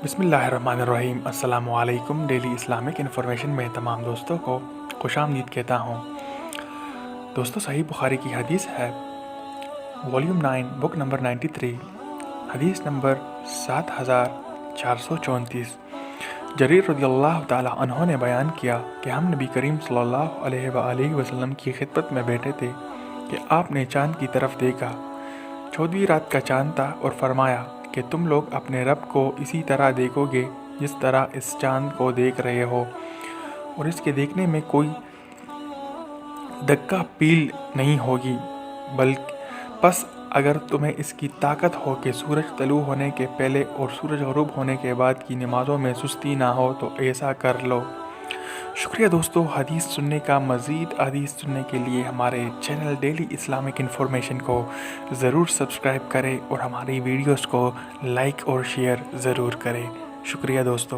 بسم اللہ الرحمن الرحیم۔ السلام علیکم۔ ڈیلی اسلامک انفارمیشن میں تمام دوستوں کو خوش آمدید کہتا ہوں۔ دوستو، صحیح بخاری کی حدیث ہے، والیوم 9 بک نمبر 93، حدیث نمبر 7434۔ جریر رضی اللہ تعالی عنہ نے بیان کیا کہ ہم نبی کریم صلی اللہ علیہ وآلہ وسلم کی خدمت میں بیٹھے تھے کہ آپ نے چاند کی طرف دیکھا، 14ویں رات کا چاند تھا، اور فرمایا کہ تم لوگ اپنے رب کو اسی طرح دیکھو گے جس طرح اس چاند کو دیکھ رہے ہو، اور اس کے دیکھنے میں کوئی دکا پیل نہیں ہوگی، پس اگر تمہیں اس کی طاقت ہو کہ سورج طلوع ہونے کے پہلے اور سورج غروب ہونے کے بعد کی نمازوں میں سستی نہ ہو تو ایسا کر لو۔ شکریہ دوستو، حدیث سننے کا۔ مزید حدیث سننے کے لیے ہمارے چینل ڈیلی اسلامک انفارمیشن کو ضرور سبسکرائب کریں اور ہماری ویڈیوز کو لائک اور شیئر ضرور کریں۔ شکریہ دوستو۔